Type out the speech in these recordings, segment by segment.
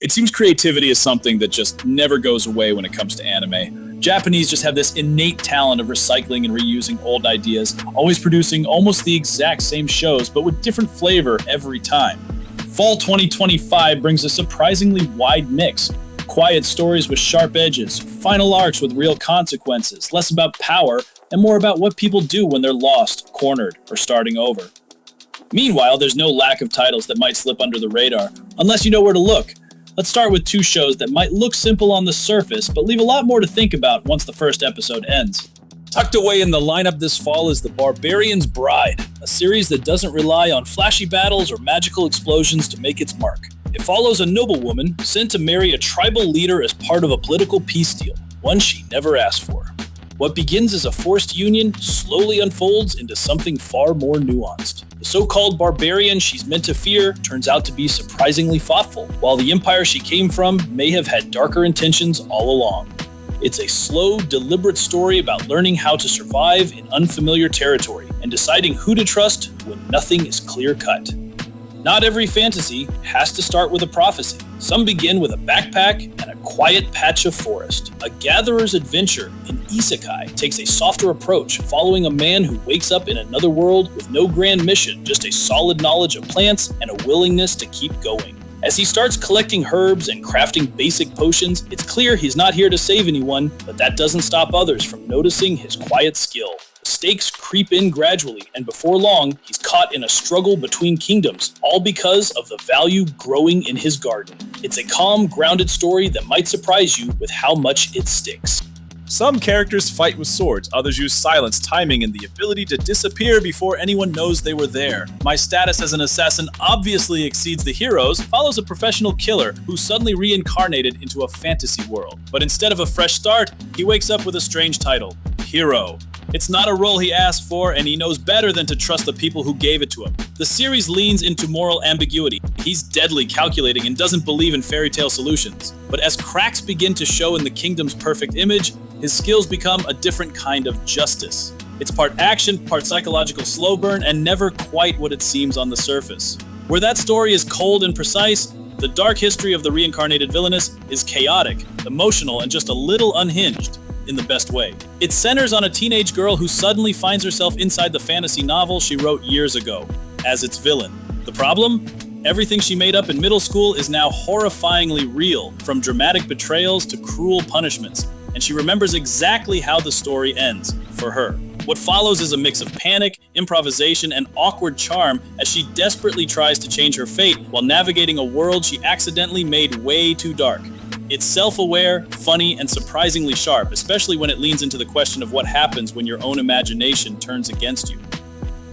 It seems creativity is something that just never goes away when it comes to anime. Japanese just have this innate talent of recycling and reusing old ideas, always producing almost the exact same shows, but with different flavor every time. Fall 2025 brings a surprisingly wide mix. Quiet stories with sharp edges, final arcs with real consequences, less about power and more about what people do when they're lost, cornered, or starting over. Meanwhile, there's no lack of titles that might slip under the radar, unless you know where to look. Let's start with two shows that might look simple on the surface, but leave a lot more to think about once the first episode ends. Tucked away in the lineup this fall is The Barbarian's Bride, a series that doesn't rely on flashy battles or magical explosions to make its mark. It follows a noblewoman sent to marry a tribal leader as part of a political peace deal, one she never asked for. What begins as a forced union slowly unfolds into something far more nuanced. The so-called barbarian she's meant to fear turns out to be surprisingly thoughtful, while the empire she came from may have had darker intentions all along. It's a slow, deliberate story about learning how to survive in unfamiliar territory and deciding who to trust when nothing is clear-cut. Not every fantasy has to start with a prophecy. Some begin with a backpack and a quiet patch of forest. A gatherer's adventure in Isekai takes a softer approach, following a man who wakes up in another world with no grand mission, just a solid knowledge of plants and a willingness to keep going. As he starts collecting herbs and crafting basic potions, it's clear he's not here to save anyone, but that doesn't stop others from noticing his quiet skill. The stakes creep in gradually, and before long, he's caught in a struggle between kingdoms, all because of the value growing in his garden. It's a calm, grounded story that might surprise you with how much it sticks. Some characters fight with swords, others use silence, timing, and the ability to disappear before anyone knows they were there. My status as an assassin obviously exceeds the hero's, follows a professional killer who suddenly reincarnated into a fantasy world. But instead of a fresh start, he wakes up with a strange title, Hero. It's not a role he asked for, and he knows better than to trust the people who gave it to him. The series leans into moral ambiguity. He's deadly calculating and doesn't believe in fairy tale solutions. But as cracks begin to show in the kingdom's perfect image, his skills become a different kind of justice. It's part action, part psychological slow burn, and never quite what it seems on the surface. Where that story is cold and precise, the dark history of the reincarnated Villainess is chaotic, emotional, and just a little unhinged. In the best way. It centers on a teenage girl who suddenly finds herself inside the fantasy novel she wrote years ago, as its villain. The problem? Everything she made up in middle school is now horrifyingly real, from dramatic betrayals to cruel punishments, and she remembers exactly how the story ends, for her. What follows is a mix of panic, improvisation, and awkward charm as she desperately tries to change her fate while navigating a world she accidentally made way too dark. It's self-aware, funny, and surprisingly sharp, especially when it leans into the question of what happens when your own imagination turns against you.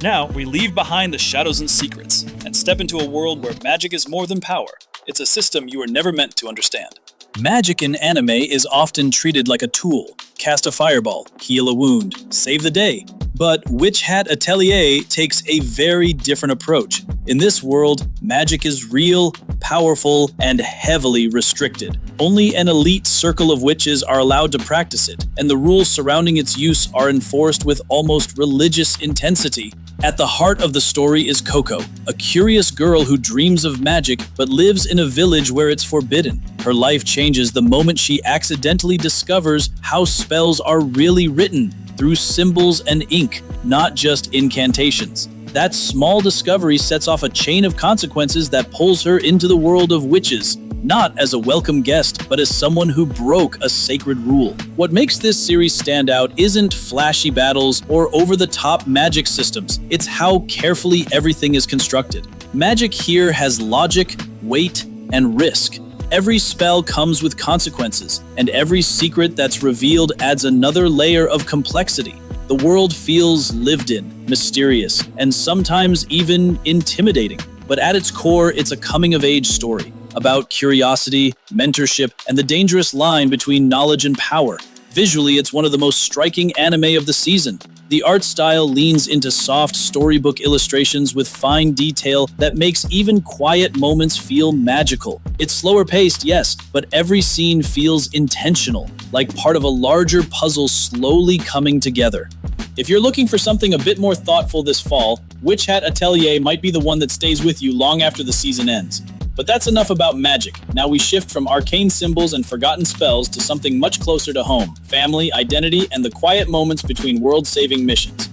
Now, we leave behind the shadows and secrets, and step into a world where magic is more than power. It's a system you were never meant to understand. Magic in anime is often treated like a tool. Cast a fireball, heal a wound, save the day. But Witch Hat Atelier takes a very different approach. In this world, magic is real, powerful, and heavily restricted. Only an elite circle of witches are allowed to practice it, and the rules surrounding its use are enforced with almost religious intensity. At the heart of the story is Coco, a curious girl who dreams of magic but lives in a village where it's forbidden. Her life changes the moment she accidentally discovers how spells are really written, through symbols and ink, not just incantations. That small discovery sets off a chain of consequences that pulls her into the world of witches, not as a welcome guest, but as someone who broke a sacred rule. What makes this series stand out isn't flashy battles or over-the-top magic systems, it's how carefully everything is constructed. Magic here has logic, weight, and risk. Every spell comes with consequences, and every secret that's revealed adds another layer of complexity. The world feels lived in, mysterious, and sometimes even intimidating. But at its core, it's a coming-of-age story about curiosity, mentorship, and the dangerous line between knowledge and power. Visually, it's one of the most striking anime of the season. The art style leans into soft storybook illustrations with fine detail that makes even quiet moments feel magical. It's slower paced, yes, but every scene feels intentional, like part of a larger puzzle slowly coming together. If you're looking for something a bit more thoughtful this fall, Witch Hat Atelier might be the one that stays with you long after the season ends. But that's enough about magic. Now we shift from arcane symbols and forgotten spells to something much closer to home: family, identity, and the quiet moments between world-saving missions.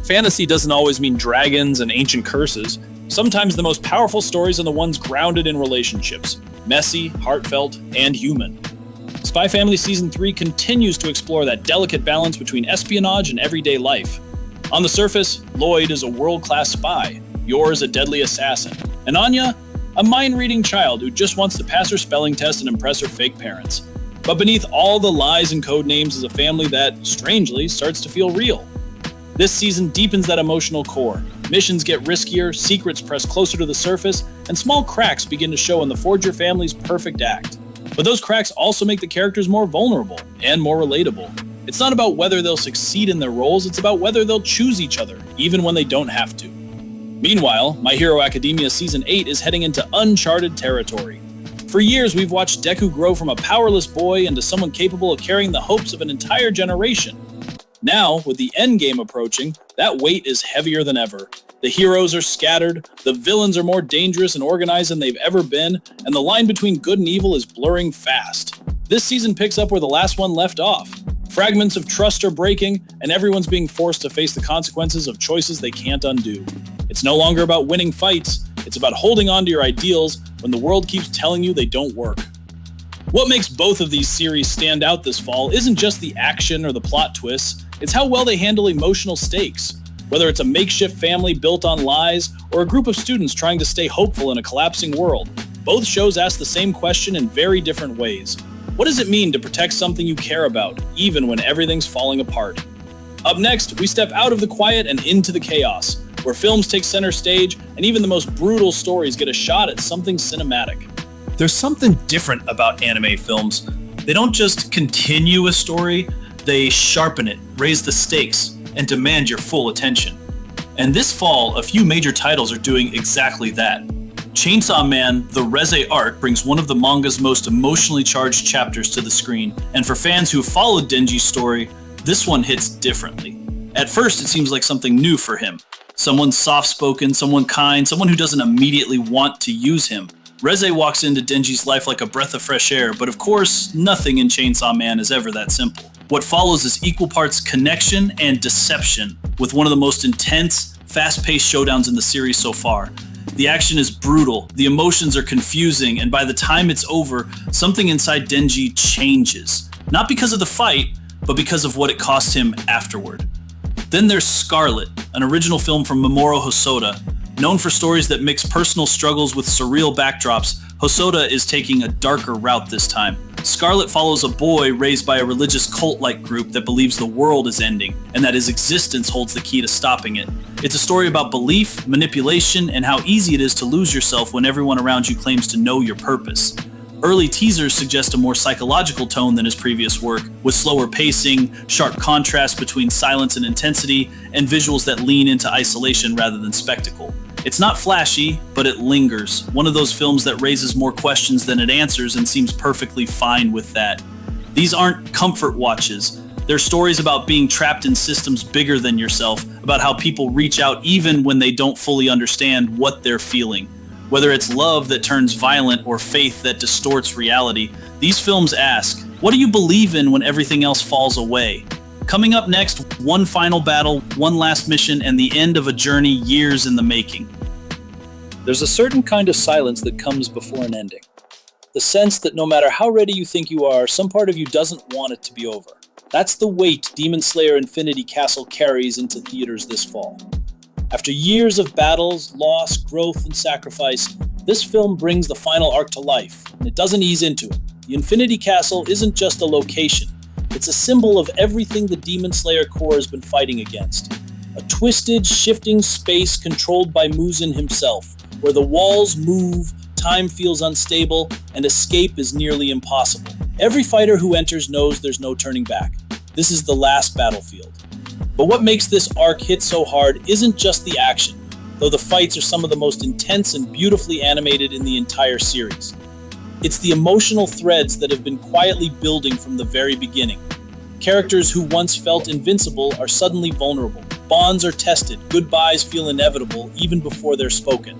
Fantasy doesn't always mean dragons and ancient curses. Sometimes the most powerful stories are the ones grounded in relationships. Messy, heartfelt, and human. Spy Family Season 3 continues to explore that delicate balance between espionage and everyday life. On the surface, Lloyd is a world-class spy. Yor is a deadly assassin. And Anya, a mind-reading child who just wants to pass her spelling test and impress her fake parents. But beneath all the lies and code names is a family that, strangely, starts to feel real. This season deepens that emotional core. Missions get riskier, secrets press closer to the surface, and small cracks begin to show in the Forger family's perfect act. But those cracks also make the characters more vulnerable and more relatable. It's not about whether they'll succeed in their roles, it's about whether they'll choose each other, even when they don't have to. Meanwhile, My Hero Academia Season 8 is heading into uncharted territory. For years, we've watched Deku grow from a powerless boy into someone capable of carrying the hopes of an entire generation. Now, with the endgame approaching, that weight is heavier than ever. The heroes are scattered, the villains are more dangerous and organized than they've ever been, and the line between good and evil is blurring fast. This season picks up where the last one left off. Fragments of trust are breaking, and everyone's being forced to face the consequences of choices they can't undo. It's no longer about winning fights, it's about holding on to your ideals when the world keeps telling you they don't work. What makes both of these series stand out this fall isn't just the action or the plot twists, it's how well they handle emotional stakes. Whether it's a makeshift family built on lies or a group of students trying to stay hopeful in a collapsing world, both shows ask the same question in very different ways. What does it mean to protect something you care about, even when everything's falling apart? Up next, we step out of the quiet and into the chaos, where films take center stage and even the most brutal stories get a shot at something cinematic. There's something different about anime films. They don't just continue a story, they sharpen it, raise the stakes, and demand your full attention. And this fall, a few major titles are doing exactly that. Chainsawman, the Reze arc, brings one of the manga's most emotionally charged chapters to the screen, and for fans who have followed Denji's story, this one hits differently. At first, it seems like something new for him. Someone soft-spoken, someone kind, someone who doesn't immediately want to use him. Reze walks into Denji's life like a breath of fresh air, but of course, nothing in Chainsaw Man is ever that simple. What follows is equal parts connection and deception, with one of the most intense, fast-paced showdowns in the series so far. The action is brutal, the emotions are confusing, and by the time it's over, something inside Denji changes. Not because of the fight, but because of what it cost him afterward. Then there's Scarlet, an original film from Mamoru Hosoda. Known for stories that mix personal struggles with surreal backdrops, Hosoda is taking a darker route this time. Scarlet follows a boy raised by a religious cult-like group that believes the world is ending, and that his existence holds the key to stopping it. It's a story about belief, manipulation, and how easy it is to lose yourself when everyone around you claims to know your purpose. Early teasers suggest a more psychological tone than his previous work, with slower pacing, sharp contrast between silence and intensity, and visuals that lean into isolation rather than spectacle. It's not flashy, but it lingers. One of those films that raises more questions than it answers and seems perfectly fine with that. These aren't comfort watches. They're stories about being trapped in systems bigger than yourself, about how people reach out even when they don't fully understand what they're feeling. Whether it's love that turns violent or faith that distorts reality, these films ask, what do you believe in when everything else falls away? Coming up next, one final battle, one last mission, and the end of a journey years in the making. There's a certain kind of silence that comes before an ending. The sense that no matter how ready you think you are, some part of you doesn't want it to be over. That's the weight Demon Slayer Infinity Castle carries into theaters this fall. After years of battles, loss, growth, and sacrifice, this film brings the final arc to life, and it doesn't ease into it. The Infinity Castle isn't just a location. It's a symbol of everything the Demon Slayer Corps has been fighting against. A twisted, shifting space controlled by Muzan himself, where the walls move, time feels unstable, and escape is nearly impossible. Every fighter who enters knows there's no turning back. This is the last battlefield. But what makes this arc hit so hard isn't just the action, though the fights are some of the most intense and beautifully animated in the entire series. It's the emotional threads that have been quietly building from the very beginning. Characters who once felt invincible are suddenly vulnerable. Bonds are tested. Goodbyes feel inevitable even before they're spoken.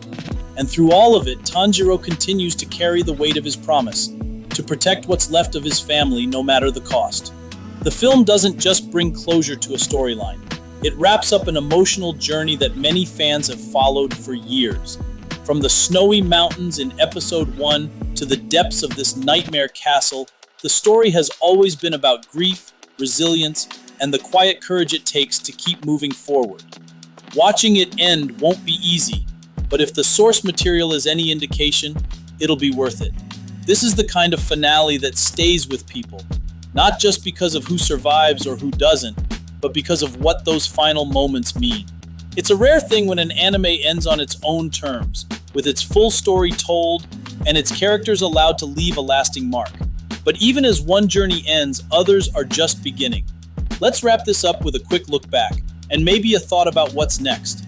And through all of it, Tanjiro continues to carry the weight of his promise, to protect what's left of his family no matter the cost. The film doesn't just bring closure to a storyline. It wraps up an emotional journey that many fans have followed for years. From the snowy mountains in episode 1 to the depths of this nightmare castle, the story has always been about grief, resilience, and the quiet courage it takes to keep moving forward. Watching it end won't be easy, but if the source material is any indication, it'll be worth it. This is the kind of finale that stays with people, not just because of who survives or who doesn't, but because of what those final moments mean. It's a rare thing when an anime ends on its own terms, with its full story told and its characters allowed to leave a lasting mark. But even as one journey ends, others are just beginning. Let's wrap this up with a quick look back, and maybe a thought about what's next.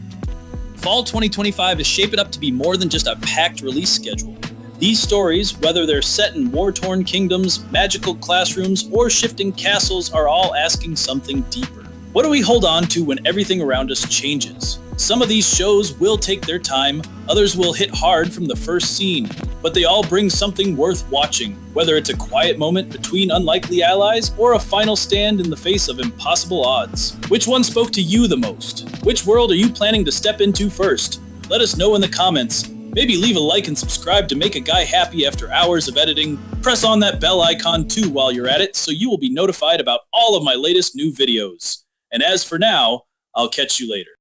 Fall 2025 is shaping up to be more than just a packed release schedule. These stories, whether they're set in war-torn kingdoms, magical classrooms, or shifting castles, are all asking something deeper. What do we hold on to when everything around us changes? Some of these shows will take their time, others will hit hard from the first scene, but they all bring something worth watching, whether it's a quiet moment between unlikely allies or a final stand in the face of impossible odds. Which one spoke to you the most? Which world are you planning to step into first? Let us know in the comments. Maybe leave a like and subscribe to make a guy happy after hours of editing. Press on that bell icon too while you're at it so you will be notified about all of my latest new videos. And as for now, I'll catch you later.